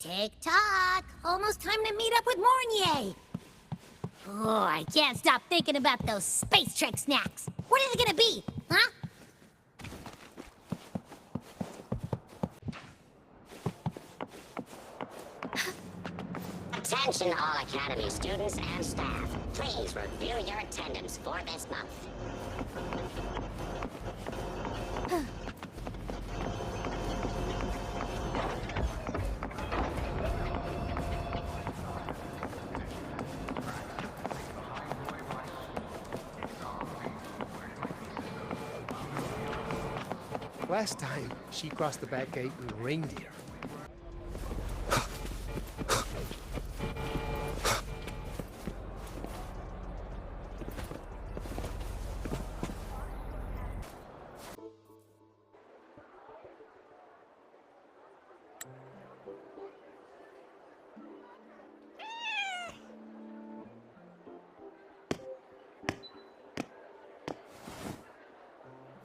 Tick-tock! Almost time to meet up with Mornier! Oh, I can't stop thinking about those space trick snacks! What is it gonna be, huh? Attention all Academy students and staff. Please review your attendance for this month. Last time, she crossed the back gate in a reindeer.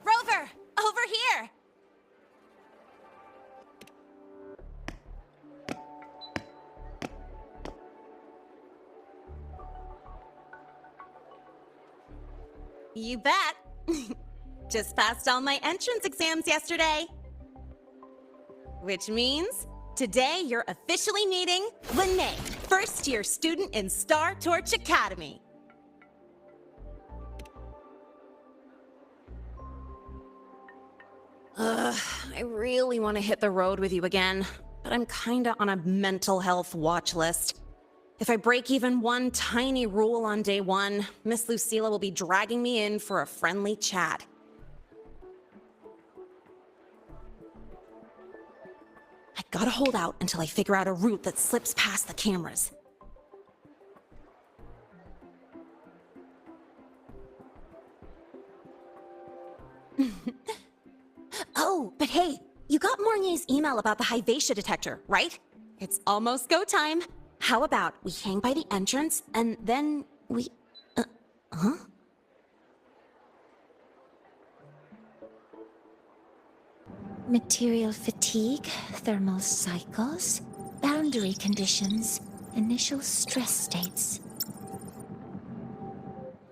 Rover! Over here! You bet. Just passed all my entrance exams yesterday. Which means today you're officially meeting Lene, first-year student in Star Torch Academy. I really want to hit the road with you again, but I'm kinda on a mental health watch list. If I break even one tiny rule on day one, Miss Lucilla will be dragging me in for a friendly chat. I gotta hold out until I figure out a route that slips past the cameras. Oh, but hey, you got Mornier's email about the Hyvatia detector, right? It's almost go time. How about we hang by the entrance and then we... huh? Material fatigue, thermal cycles, boundary conditions, initial stress states.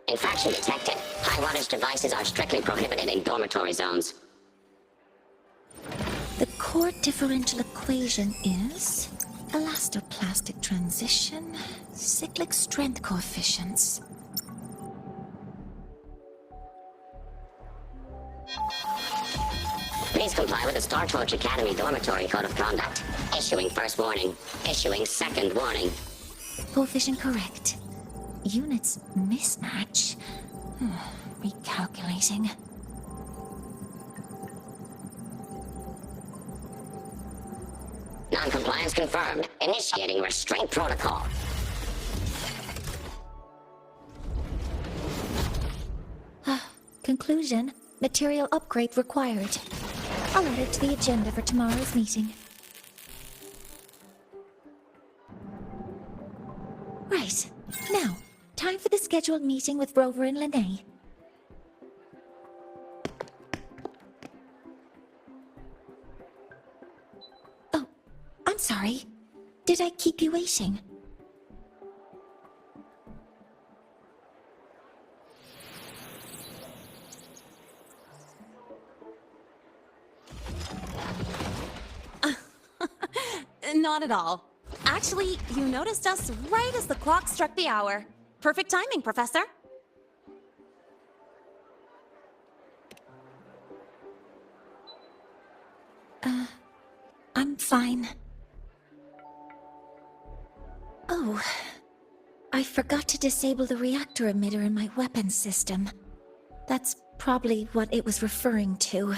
Infraction detected. High wattage devices are strictly prohibited in dormitory zones. The core differential equation is elastoplastic transition, cyclic strength coefficients. Please comply with the Star Torch Academy Dormitory Code of Conduct. Issuing first warning. Issuing second warning. Coefficient correct. Units mismatch. Recalculating. Non-compliance confirmed. Initiating restraint protocol. Conclusion. Material upgrade required. I'll add it to the agenda for tomorrow's meeting. Right. Now, time for the scheduled meeting with Rover and Lene. Oh, I'm sorry. Did I keep you waiting? Not at all. Actually, you noticed us right as the clock struck the hour. Perfect timing, Professor. I'm fine. Oh, I forgot to disable the reactor emitter in my weapons system. That's probably what it was referring to.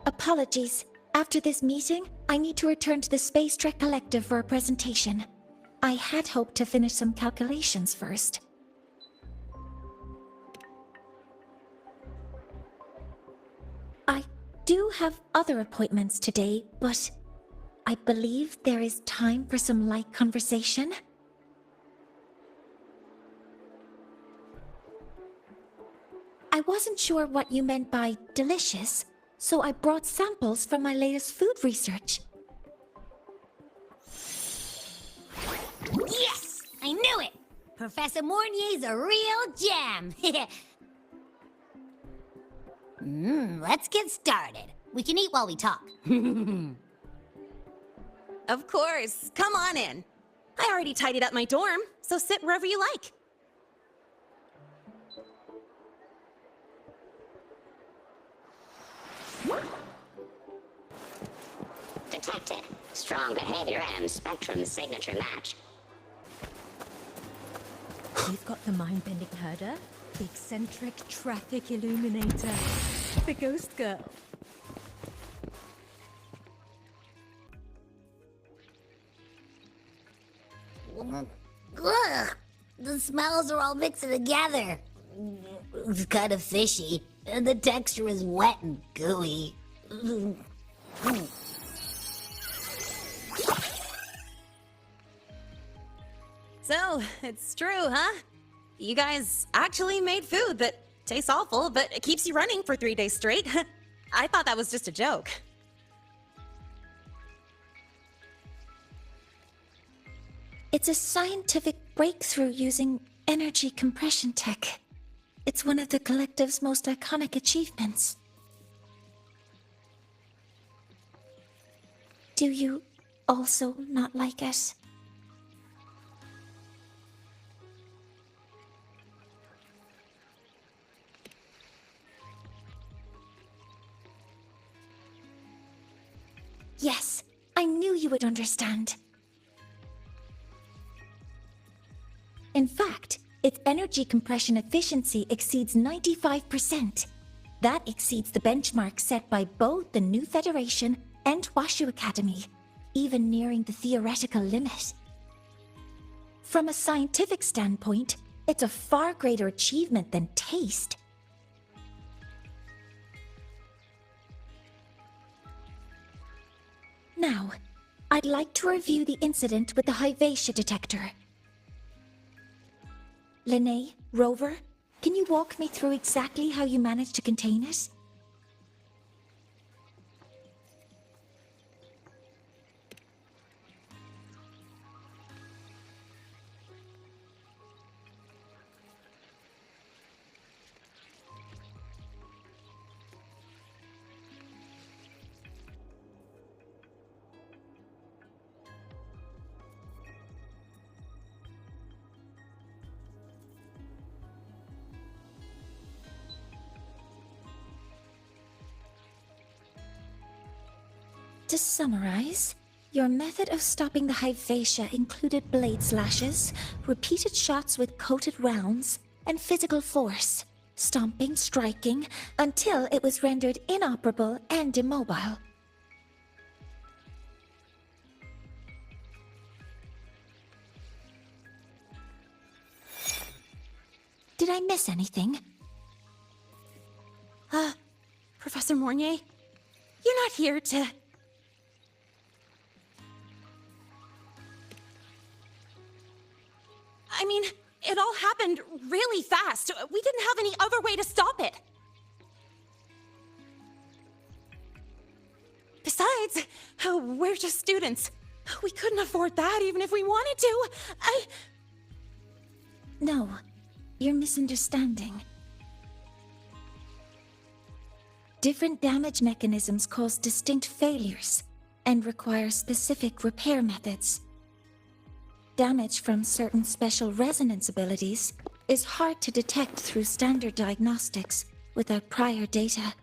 Apologies. After this meeting, I need to return to the Space Trek Collective for a presentation. I had hoped to finish some calculations first. I do have other appointments today, but I believe there is time for some light conversation. I wasn't sure what you meant by delicious. so I brought samples from my latest food research. Yes! I knew it! Professor Mornier's a real gem! Let's get started. We can eat while we talk. Of course. Come on in. I already tidied up my dorm, so sit wherever you like. Detected. Strong behavior and spectrum signature match. We've got the mind-bending herder, the eccentric traffic illuminator, the ghost girl. Ugh! The smells are all mixed together. It's kind of fishy, and the texture is wet and gooey. So, it's true, huh? You guys actually made food that tastes awful, but it keeps you running for 3 days straight. I thought that was just a joke. It's a scientific breakthrough using energy compression tech. It's one of the collective's most iconic achievements. Do you also not like it? Yes, I knew you would understand. In fact, its energy compression efficiency exceeds 95%. That exceeds the benchmark set by both the New Federation and Washu Academy, even nearing the theoretical limit. From a scientific standpoint, it's a far greater achievement than taste. Now, I'd like to review the incident with the Hyvatia detector. Linnae, Rover, can you walk me through exactly how you managed to contain it? To summarize, your method of stopping the Hyvatia included blade slashes, repeated shots with coated rounds, and physical force, stomping, striking, until it was rendered inoperable and immobile. Did I miss anything? Professor Mornier, you're not here to... I mean, it all happened really fast. We didn't have any other way to stop it. Besides, we're just students. We couldn't afford that even if we wanted to. No, you're misunderstanding. Different damage mechanisms cause distinct failures and require specific repair methods. Damage from certain special resonance abilities is hard to detect through standard diagnostics without prior data,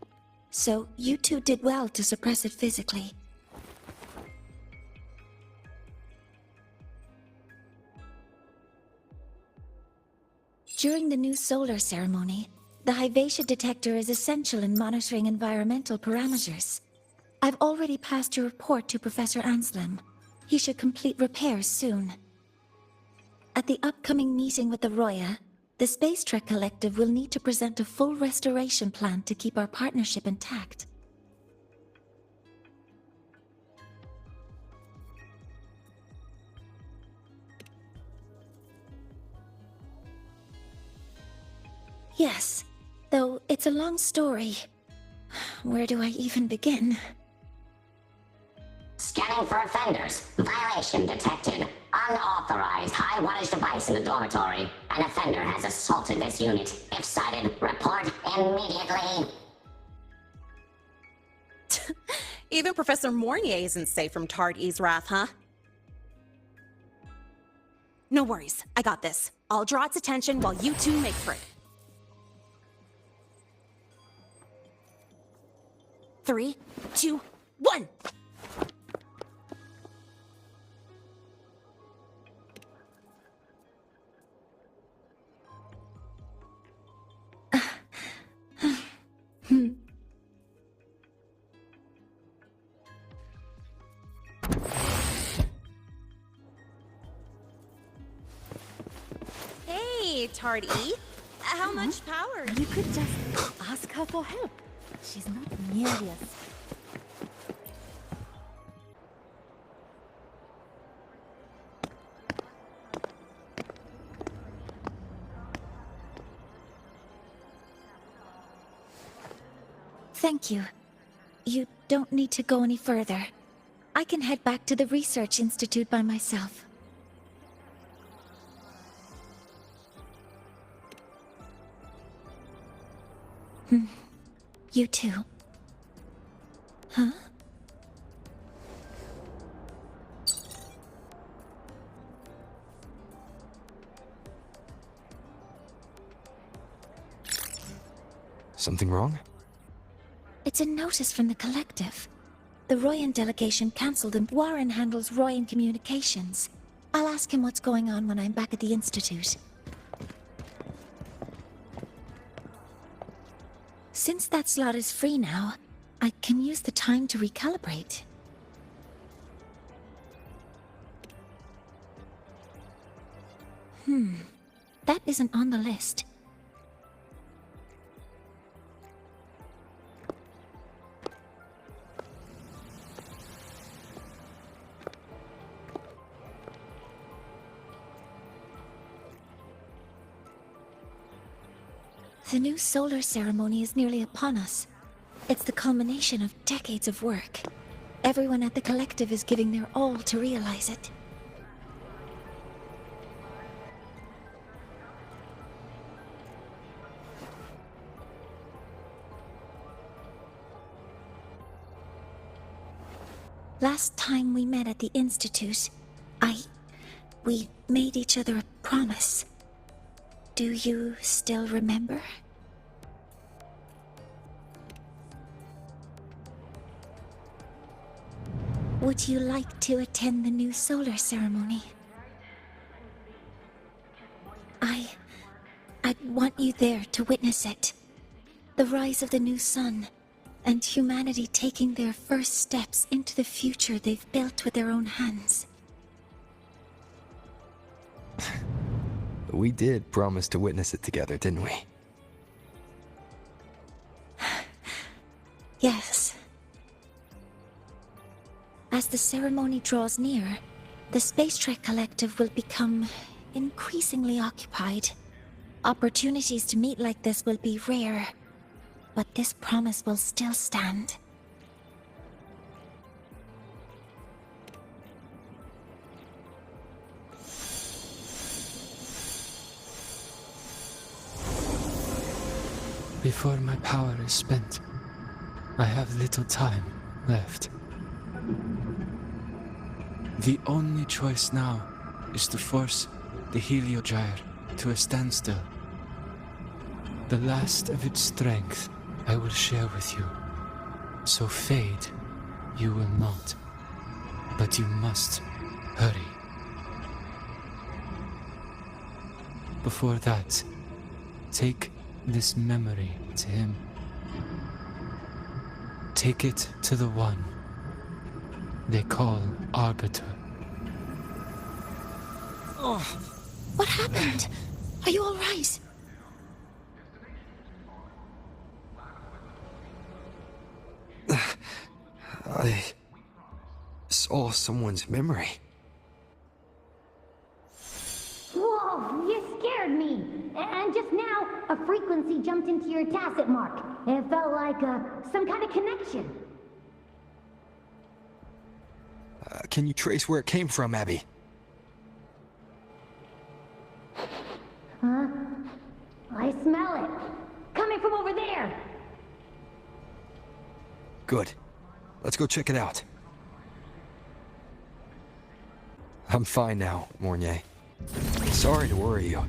so you two did well to suppress it physically. During the new solar ceremony, the Hyvatia detector is essential in monitoring environmental parameters. I've already passed your report to Professor Anselm. He should complete repairs soon. At the upcoming meeting with the Roya, the Space Trek Collective will need to present a full restoration plan to keep our partnership intact. Yes, though it's a long story. Where do I even begin? Scanning for offenders. Violation detected. Unauthorized high wattage device in the dormitory. An offender has assaulted this unit. If sighted, report immediately. Even Professor Mornier isn't safe from Tard-E's wrath, huh? No worries, I got this. I'll draw its attention while you two make for it. 3, 2, 1! Hey, Tard-E. How much power? You could just ask her for help. She's not nearly as... Thank you. You don't need to go any further. I can head back to the Research Institute by myself. You too. Huh? Something wrong? It's a notice from the collective. The Royan delegation cancelled and Warren handles Royan communications. I'll ask him what's going on when I'm back at the Institute. Since that slot is free now, I can use the time to recalibrate. That isn't on the list. The new solar ceremony is nearly upon us. It's the culmination of decades of work. Everyone at the collective is giving their all to realize it. Last time we met at the Institute, we made each other a promise. Do you still remember? Would you like to attend the new solar ceremony? I'd want you there to witness it. The rise of the new sun, and humanity taking their first steps into the future they've built with their own hands. We did promise to witness it together, didn't we? Yes. As the ceremony draws near, the Space Trek Collective will become increasingly occupied. Opportunities to meet like this will be rare, but this promise will still stand. Before my power is spent, I have little time left. The only choice now is to force the Heliogyre to a standstill. The last of its strength I will share with you. So fade you will not. But you must hurry. Before that, take this memory to him. Take it to the one they call Arbiter. What happened? Are you all right? I saw someone's memory. Whoa, you scared me! And just now, a frequency frequency jumped into your tacit mark. It felt like, some kind of connection. Can you trace where it came from, Abby? Huh? I smell it. Coming from over there. Good. Let's go check it out. I'm fine now, Mornier. Sorry to worry you.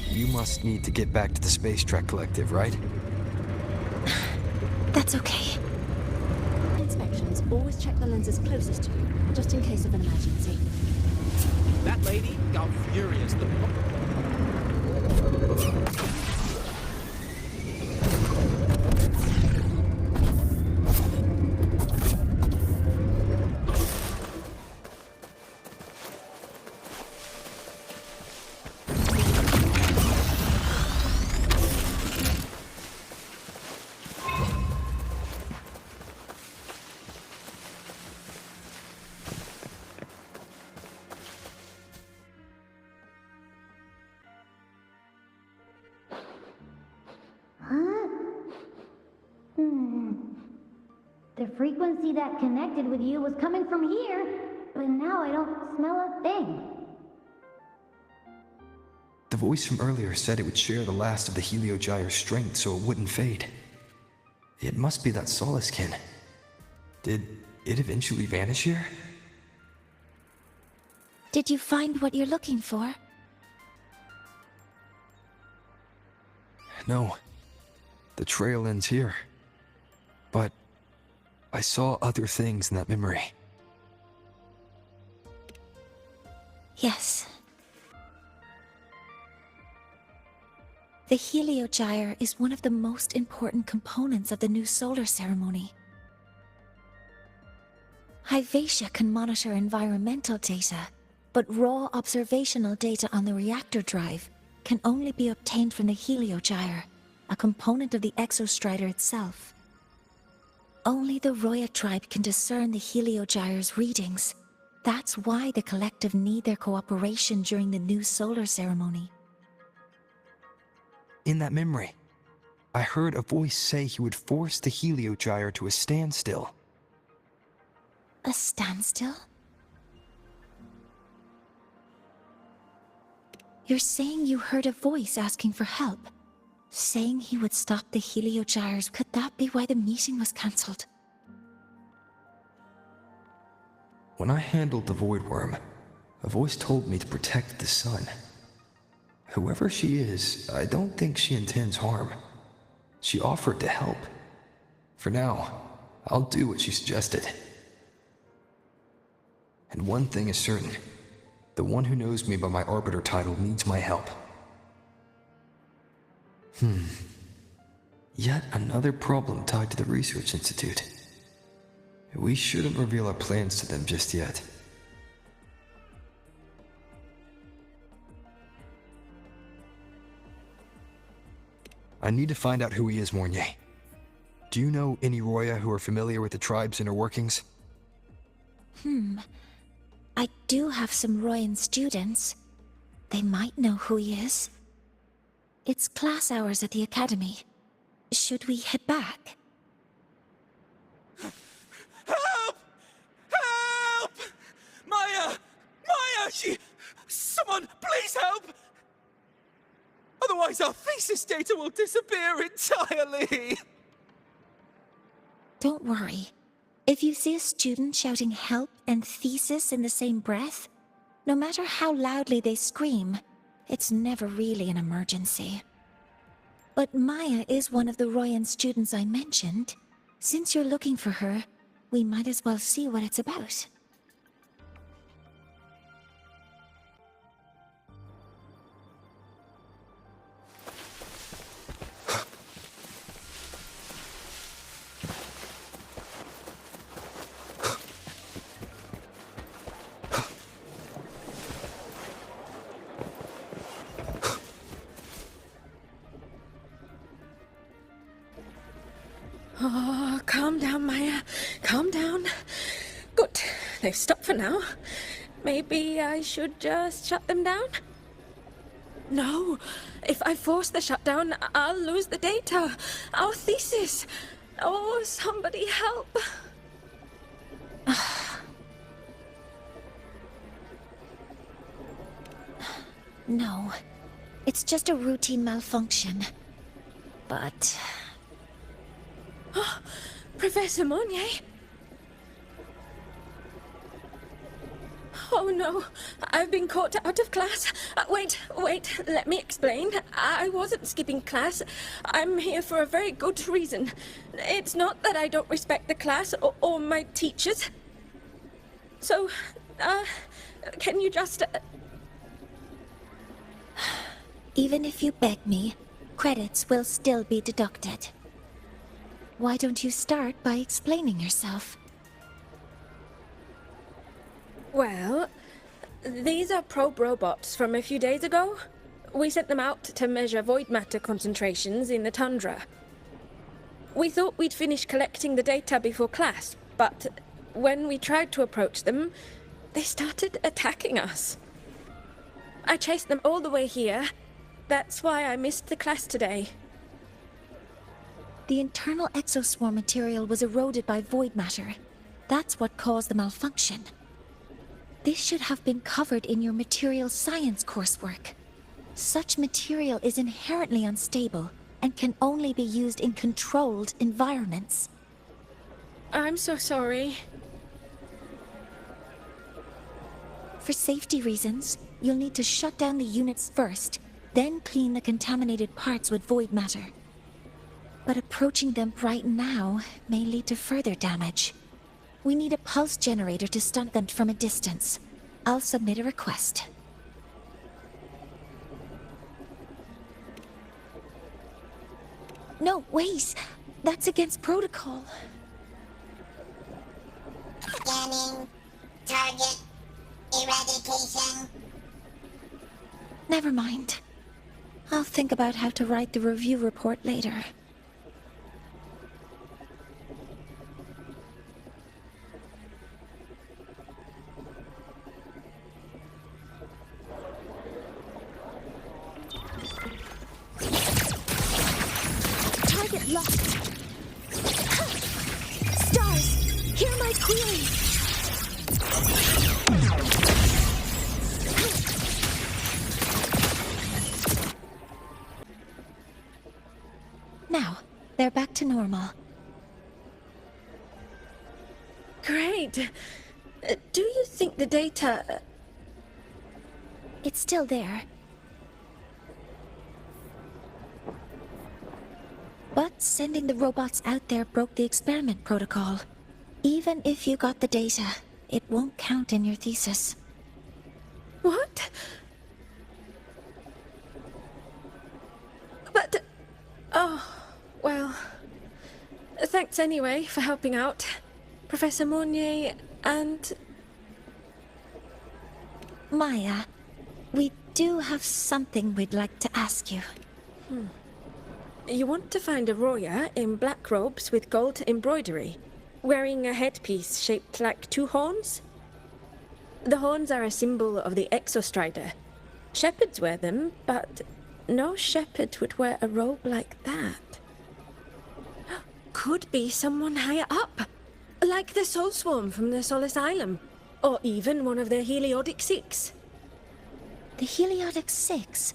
You must need to get back to the Space Trek Collective, right? That's okay. Inspections, always check the lenses closest to you, just in case of an emergency. That lady got furious. The frequency that connected with you was coming from here, but now I don't smell a thing. The voice from earlier said it would share the last of the Heliogyre's strength so it wouldn't fade. It must be that solace kin. Did it eventually vanish here? Did you find what you're looking for? No. The trail ends here. But I saw other things in that memory. Yes. The Heliogyre is one of the most important components of the new solar ceremony. Hyvatia can monitor environmental data, but raw observational data on the reactor drive can only be obtained from the Heliogyre, a component of the Exostrider itself. Only the Roya tribe can discern the Heliogyre's readings. That's why the collective need their cooperation during the new solar ceremony. In that memory, I heard a voice say he would force the Heliogyre to a standstill. A standstill? You're saying you heard a voice asking for help? Saying he would stop the Heliogyres? Could that be why the meeting was cancelled? When I handled the Void Worm, a voice told me to protect the sun. Whoever she is, I don't think she intends harm. She offered to help. For now, I'll do what she suggested. And one thing is certain. The one who knows me by my Arbiter title needs my help. Yet another problem tied to the Research Institute. We shouldn't reveal our plans to them just yet. I need to find out who he is, Mornier. Do you know any Roya who are familiar with the tribe's inner workings? I do have some Royan students. They might know who he is. It's class hours at the academy. Should we head back? Help! Help! Maya! Maya! Someone, please help! Otherwise our thesis data will disappear entirely! Don't worry. If you see a student shouting help and thesis in the same breath, no matter how loudly they scream, it's never really an emergency. But Maya is one of the Royan students I mentioned. Since you're looking for her, we might as well see what it's about. Oh, calm down, Maya. Calm down. Good. They've stopped for now. Maybe I should just shut them down? No. If I force the shutdown, I'll lose the data. Our thesis. Oh, somebody help. No. It's just a routine malfunction. But... Professor Monnier? Oh no, I've been caught out of class. Wait, let me explain. I wasn't skipping class. I'm here for a very good reason. It's not that I don't respect the class or my teachers. So, can you just... Even if you beg me, credits will still be deducted. Why don't you start by explaining yourself? Well, these are probe robots from a few days ago. We sent them out to measure void matter concentrations in the tundra. We thought we'd finish collecting the data before class, but when we tried to approach them, they started attacking us. I chased them all the way here. That's why I missed the class today. The internal exoswarm material was eroded by void matter. That's what caused the malfunction. This should have been covered in your material science coursework. Such material is inherently unstable and can only be used in controlled environments. I'm so sorry. For safety reasons, you'll need to shut down the units first, then clean the contaminated parts with void matter. But approaching them right now may lead to further damage. We need a pulse generator to stun them from a distance. I'll submit a request. No, wait! That's against protocol. Scanning. Target. Eradication. Never mind. I'll think about how to write the review report later. Target locked. Stars, hear my query. Now, they're back to normal. Great. Do you think the data... It's still there. But sending the robots out there broke the experiment protocol. Even if you got the data, it won't count in your thesis. What? But... Oh, well... Thanks anyway for helping out, Professor Monnier and... Maya, we do have something we'd like to ask you. You want to find a Roya in black robes with gold embroidery, wearing a headpiece shaped like two horns? The horns are a symbol of the Exostrider. Shepherds wear them, but no shepherd would wear a robe like that. Could be someone higher up, like the Soul Swarm from the Sol Asylum, or even one of the Heliodic Six. The Heliodic Six?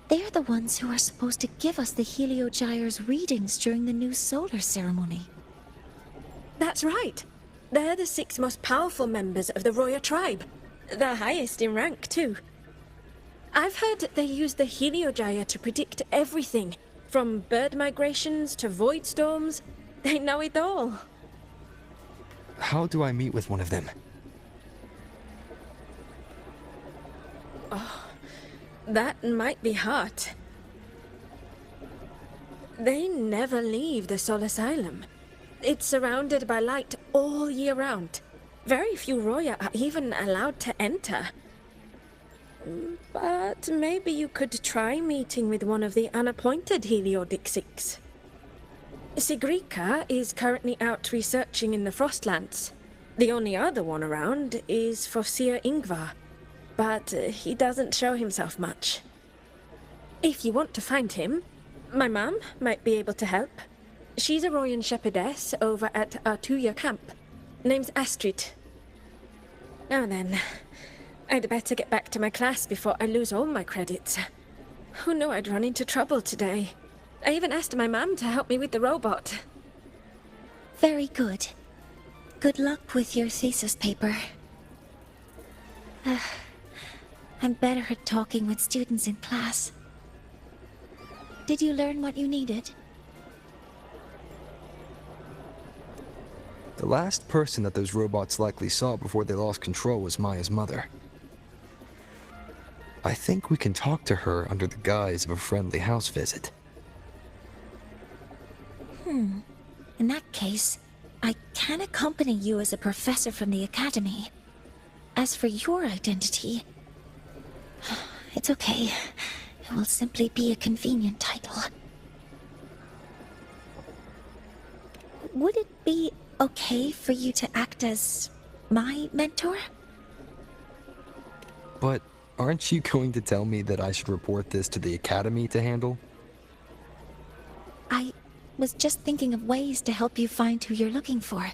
They're the ones who are supposed to give us the Heliogyre's readings during the new solar ceremony. That's right. They're the 6 most powerful members of the Roya tribe. The highest in rank, too. I've heard they use the Heliogyre to predict everything, from bird migrations to void storms. They know it all. How do I meet with one of them? That might be hard. They never leave the Sol Asylum. It's surrounded by light all year round. Very few Roya are even allowed to enter. But maybe you could try meeting with one of the unappointed Heliodic Six. Sigrika is currently out researching in the Frostlands. The only other one around is Fossier Ingvar, but he doesn't show himself much. If you want to find him, my mum might be able to help. She's a Royan shepherdess over at Artuya camp. Name's Astrid. Now then, I'd better get back to my class before I lose all my credits. Who knew I'd run into trouble today? I even asked my mum to help me with the robot. Very good. Good luck with your thesis paper. I'm better at talking with students in class. Did you learn what you needed? The last person that those robots likely saw before they lost control was Maya's mother. I think we can talk to her under the guise of a friendly house visit. In that case, I can accompany you as a professor from the academy. As for your identity, it's okay. It will simply be a convenient title. Would it be okay for you to act as my mentor? But aren't you going to tell me that I should report this to the academy to handle? I was just thinking of ways to help you find who you're looking for.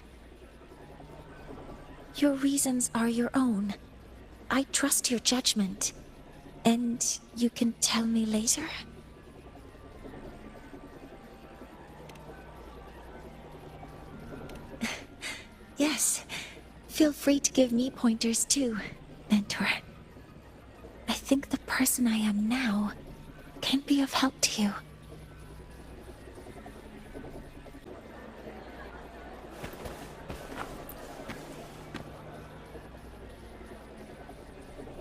Your reasons are your own. I trust your judgment. And you can tell me later? Yes. Feel free to give me pointers too, mentor. I think the person I am now can be of help to you.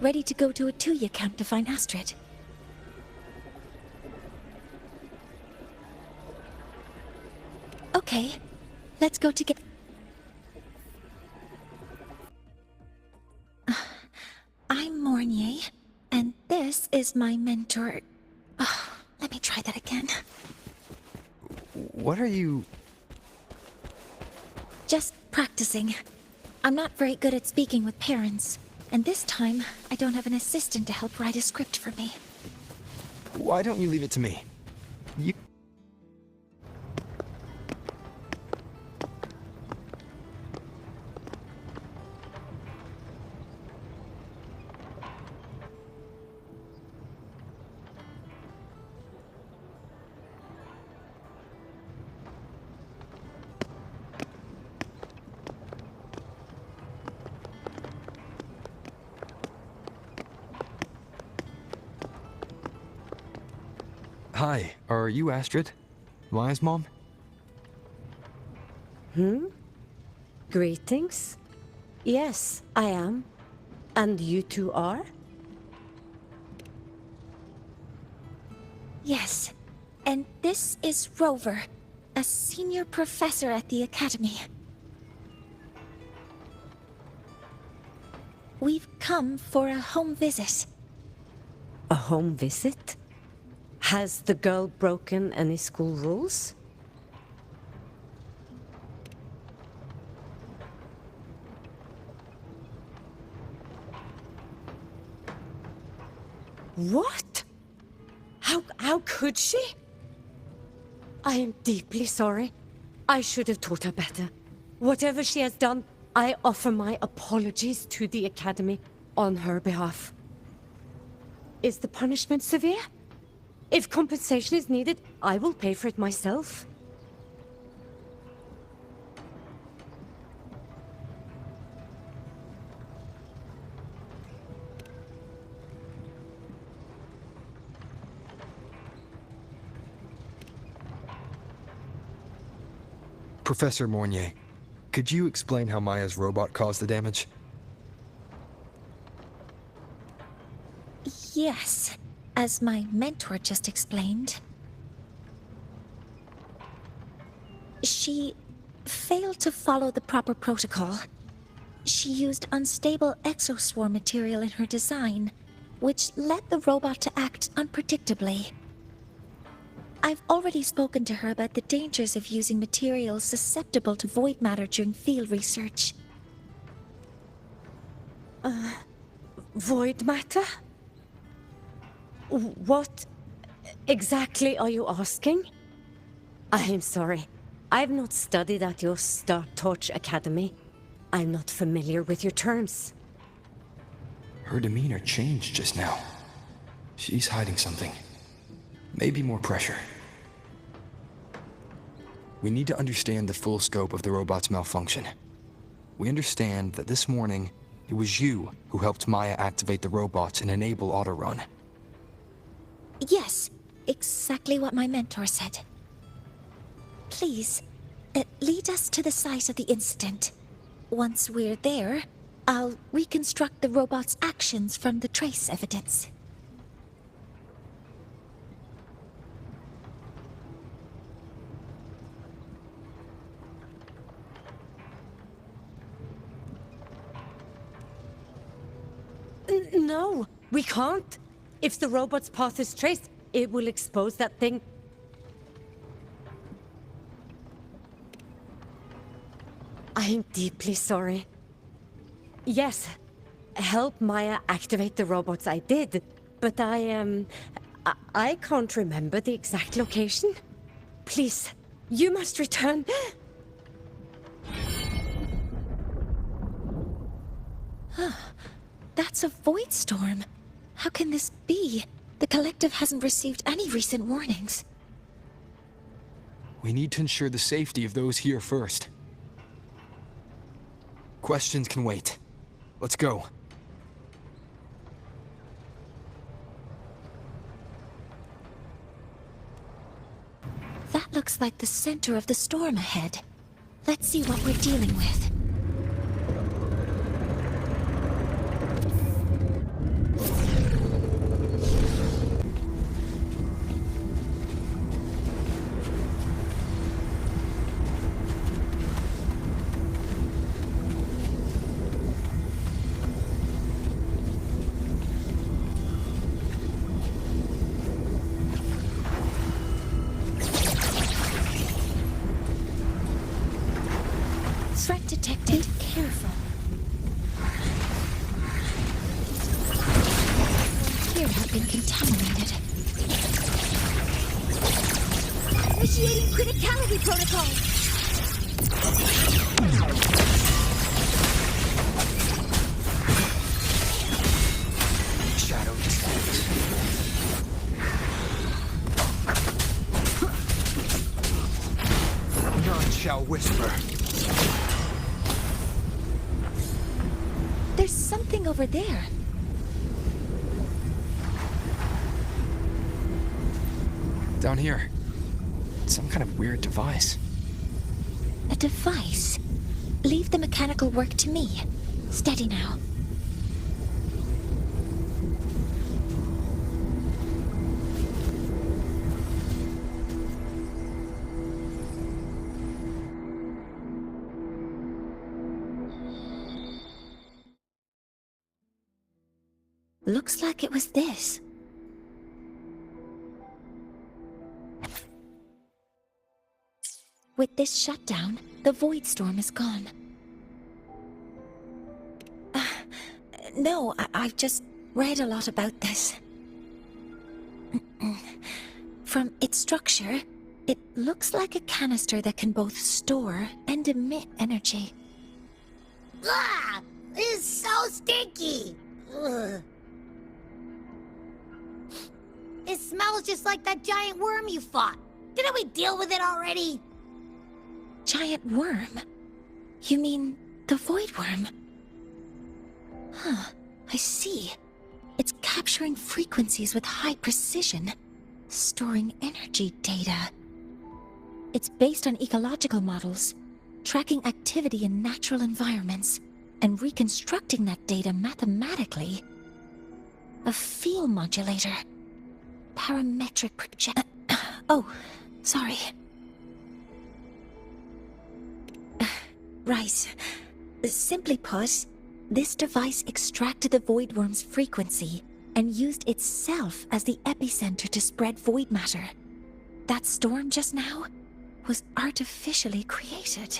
Ready to go to a Tuya camp to find Astrid. Okay, let's go together. I'm Mornier, and this is my mentor. Let me try that again. What are you... Just practicing. I'm not very good at speaking with parents, and this time I don't have an assistant to help write a script for me. Why don't you leave it to me? You... Hi, are you Astrid? Maya's mom? Greetings. Yes, I am. And you two are? Yes, and this is Rover, a senior professor at the academy. We've come for a home visit. A home visit? Has the girl broken any school rules? What? How could she? I am deeply sorry. I should have taught her better. Whatever she has done, I offer my apologies to the Academy on her behalf. Is the punishment severe? If compensation is needed, I will pay for it myself. Professor Mornier, could you explain how Maya's robot caused the damage? Yes, as my mentor just explained. She failed to follow the proper protocol. She used unstable exoswarm material in her design, which led the robot to act unpredictably. I've already spoken to her about the dangers of using materials susceptible to void matter during field research. Void matter? What exactly are you asking? I am sorry. I've not studied at your Star Torch Academy. I'm not familiar with your terms. Her demeanor changed just now. She's hiding something. Maybe more pressure. We need to understand the full scope of the robot's malfunction. We understand that this morning, it was you who helped Maya activate the robots and enable autorun. Yes, exactly what my mentor said. Please, lead us to the site of the incident. Once we're there, I'll reconstruct the robot's actions from the trace evidence. No, we can't. If the robot's path is traced, it will expose that thing. I am deeply sorry. Yes, help Maya activate the robots I did, but I can't remember the exact location. Please, you must return. That's a void storm. How can this be? The collective hasn't received any recent warnings. We need to ensure the safety of those here first. Questions can wait. Let's go. That looks like the center of the storm ahead. Let's see what we're dealing with. Threat detected. Careful. Here have been contaminated. Initiating criticality protocol. Shadow descends. None shall whisper. There's something over there. Down here. Some kind of weird device. A device. Leave the mechanical work to me. Steady now. Looks like it was this. With this shutdown, the void storm is gone. No, I've just read a lot about this. From its structure, it looks like a canister that can both store and emit energy. Ah! This is so stinky! Ugh. It smells just like that giant worm you fought. Didn't we deal with it already? Giant worm? You mean the void worm? Huh, I see. It's capturing frequencies with high precision, storing energy data. It's based on ecological models, tracking activity in natural environments, and reconstructing that data mathematically. A field modulator. Parametric project. Oh, sorry. Right. Simply put, this device extracted the void worm's frequency and used itself as the epicenter to spread void matter. That storm just now was artificially created.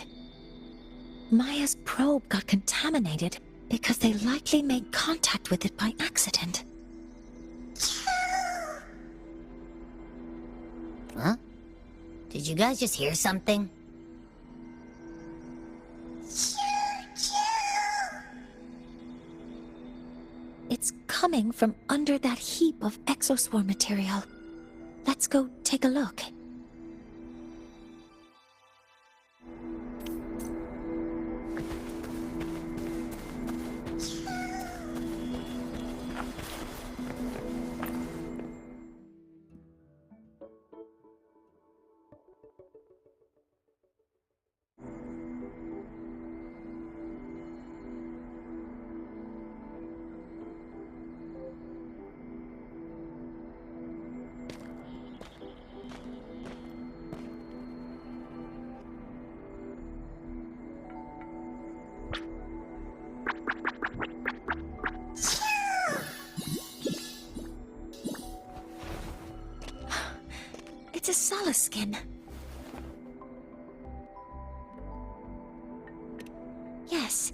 Maya's probe got contaminated because they likely made contact with it by accident. Did you guys just hear something? It's coming from under that heap of exoswarm material. Let's go take a look. It's a Solace skin. Yes,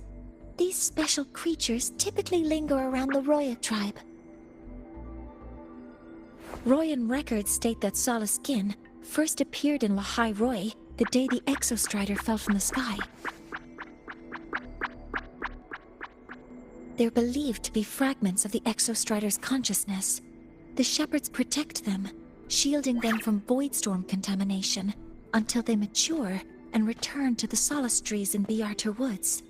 these special creatures typically linger around the Roya tribe. Royan records state that Solace skin first appeared in Lahai Roy the day the Exostrider fell from the sky. They're believed to be fragments of the Exostrider's consciousness. The shepherds protect them, shielding them from voidstorm contamination until they mature and return to the Solace trees in Biarter Woods.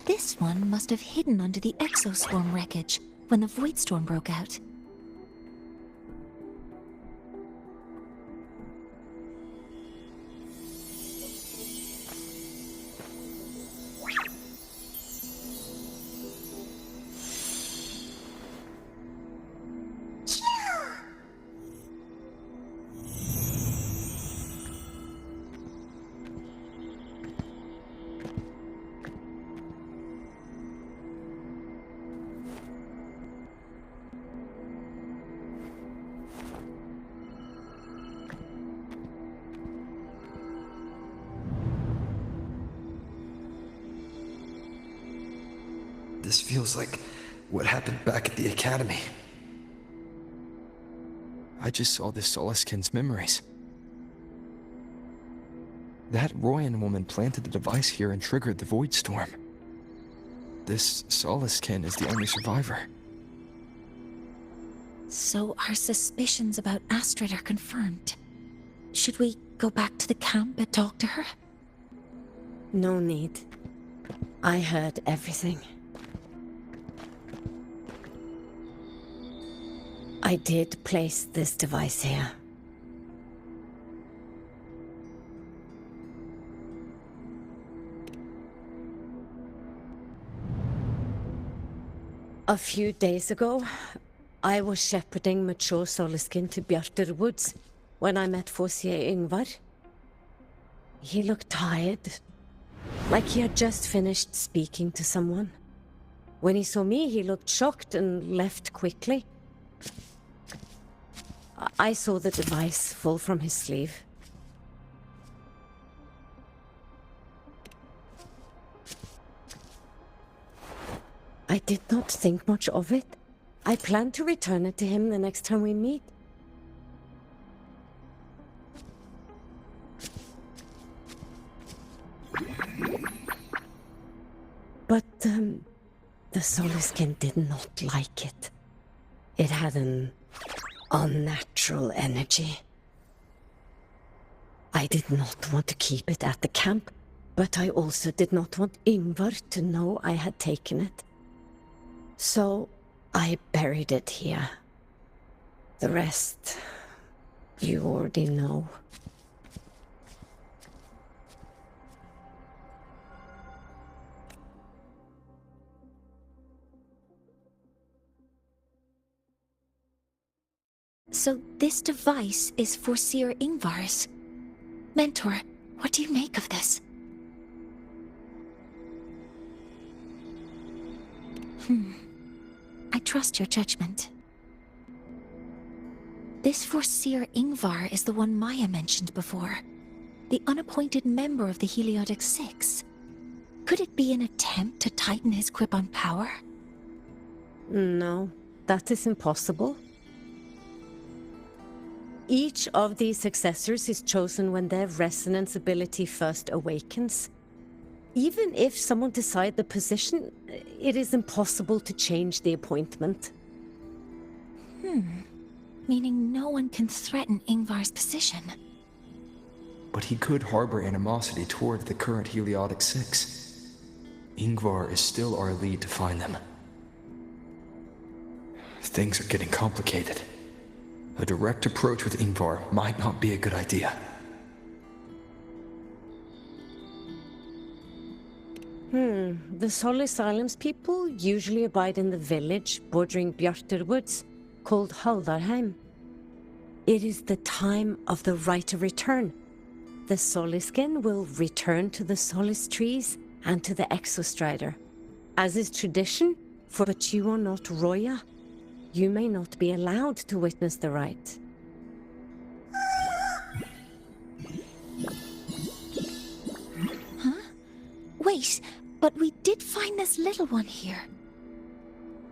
This one must have hidden under the exoswarm wreckage when the voidstorm broke out. This feels like what happened back at the academy. I just saw this Solaskin's memories. That Royan woman planted the device here and triggered the void storm. This Solaskin is the only survivor. So our suspicions about Astrid are confirmed. Should we go back to the camp and talk to her? No need. I heard everything. I did place this device here. A few days ago, I was shepherding mature Solaskin to Bjartur Woods when I met Forcier Ingvar. He looked tired, like he had just finished speaking to someone. When he saw me, he looked shocked and left quickly. I saw the device fall from his sleeve. I did not think much of it. I plan to return it to him the next time we meet. But, the Solaskin did not like it. It had an unnatural energy. I did not want to keep it at the camp, but I also did not want Ingvar to know I had taken it. So I buried it here. The rest, you already know. So this device is Forcier Ingvar's. Mentor, what do you make of this? I trust your judgment. This Forcier Ingvar is the one Maya mentioned before. The unappointed member of the Heliotic Six. Could it be an attempt to tighten his grip on power? No, that is impossible. Each of these successors is chosen when their resonance ability first awakens. Even if someone decides the position, it is impossible to change the appointment. Meaning no one can threaten Ingvar's position. But he could harbor animosity toward the current Heliotic Six. Ingvar is still our lead to find them. Things are getting complicated. A direct approach with Ingvar might not be a good idea. The Solis Islands people usually abide in the village bordering Bjartur Woods, called Haldarheim. It is the time of the right of return. The Soliskin will return to the Solis trees and to the Exostrider. As is tradition, but you are not Roya. You may not be allowed to witness the rite. Wait, but we did find this little one here.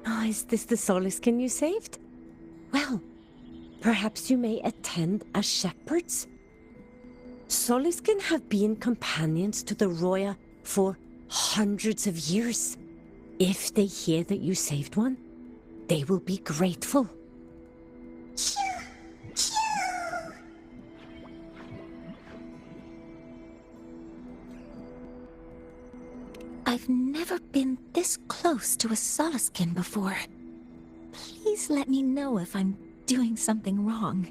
Oh, is this the Soliskin you saved? Well, perhaps you may attend as shepherds? Soliskin have been companions to the Roya for hundreds of years. If they hear that you saved one, they will be grateful. I've never been this close to a Soliskin before. Please let me know if I'm doing something wrong.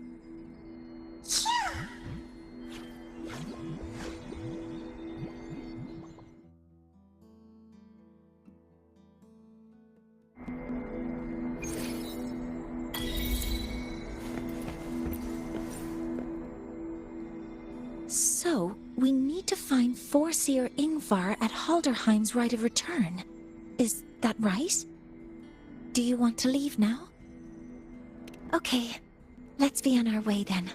So, we need to find Forseer Ingvar at Halderheim's Rite of Return. Is that right? Do you want to leave now? Okay, let's be on our way then.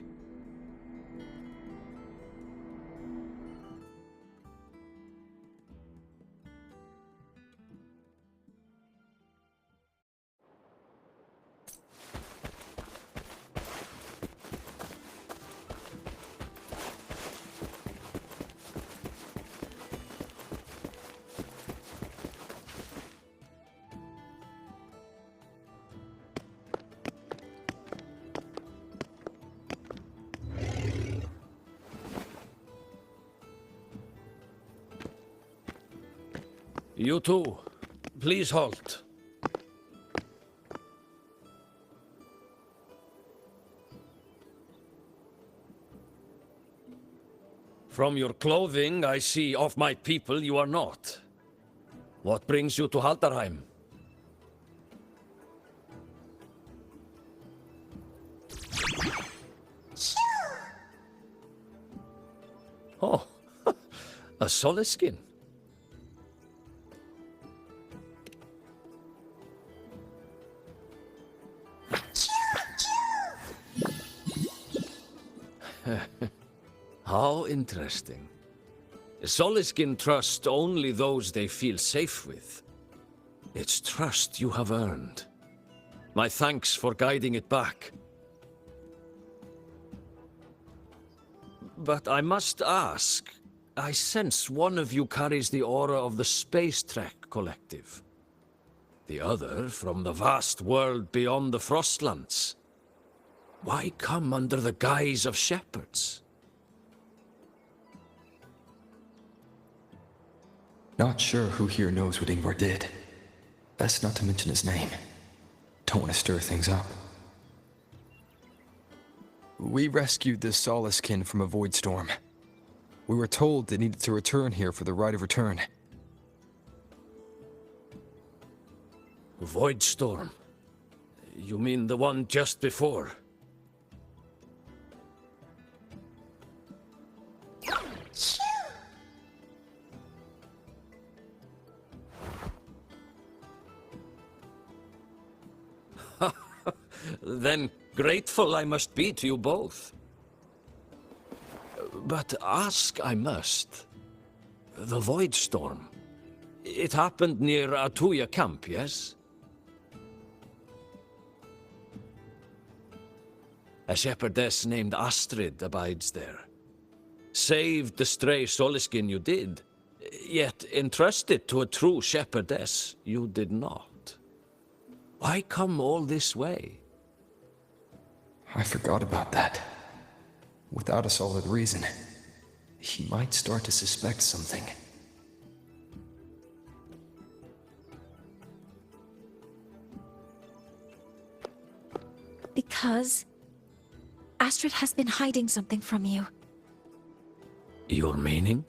You too. Please halt. From your clothing, I see of my people you are not. What brings you to Haldarheim? Oh, a Soliskin. How interesting. Soliskin trust only those they feel safe with. It's trust you have earned. My thanks for guiding it back. But I must ask, I sense one of you carries the aura of the Space Trek Collective. The other from the vast world beyond the Frostlands. Why come under the guise of shepherds? Not sure who here knows what Ingvar did. Best not to mention his name. Don't want to stir things up. We rescued this Soliskin from a void storm. We were told they needed to return here for the Rite of Return. Void storm? You mean the one just before? Then grateful I must be to you both. But ask I must. The Void Storm, It happened near Atuya camp, yes? A shepherdess named Astrid abides there. Saved the stray Soliskin you did, yet entrusted to a true shepherdess you did not. Why come all this way? I forgot about that. Without a solid reason, he might start to suspect something. Because Astrid has been hiding something from you. Your meaning?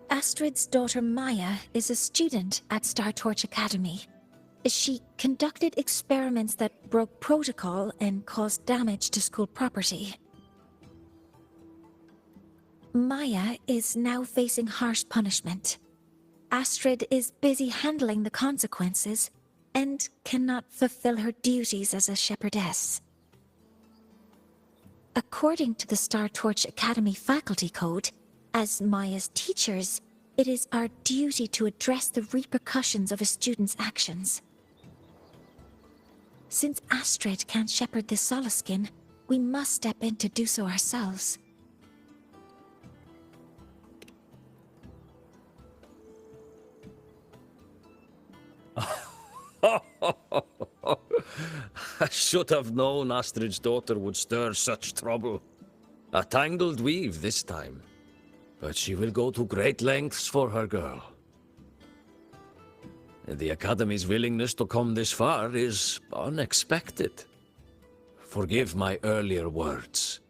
Astrid's daughter Maya is a student at Star Torch Academy. She conducted experiments that broke protocol and caused damage to school property. Maya is now facing harsh punishment. Astrid is busy handling the consequences and cannot fulfill her duties as a shepherdess. According to the Star Torch Academy faculty code, as Maya's teachers, it is our duty to address the repercussions of a student's actions. Since Astrid can't shepherd the Soliskin, we must step in to do so ourselves. I should have known Astrid's daughter would stir such trouble. A tangled weave this time. But she will go to great lengths for her girl. The Academy's willingness to come this far is unexpected. Forgive my earlier words.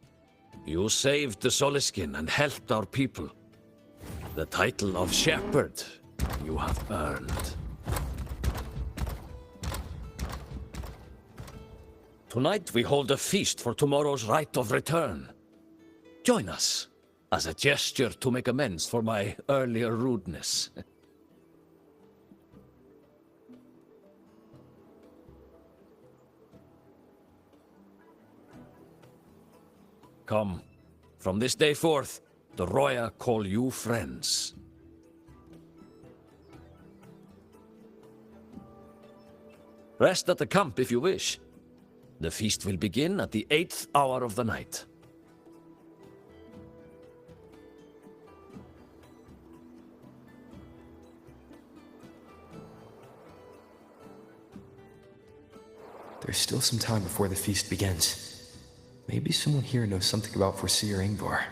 You saved the Soliskin and helped our people. The title of Shepherd you have earned. Tonight we hold a feast for tomorrow's rite of return. Join us, as a gesture to make amends for my earlier rudeness. Come, from this day forth, the Roya call you friends. Rest at the camp if you wish. The feast will begin at the 8th hour of the night. There's still some time before the feast begins. Maybe someone here knows something about Foreseer Ingvar.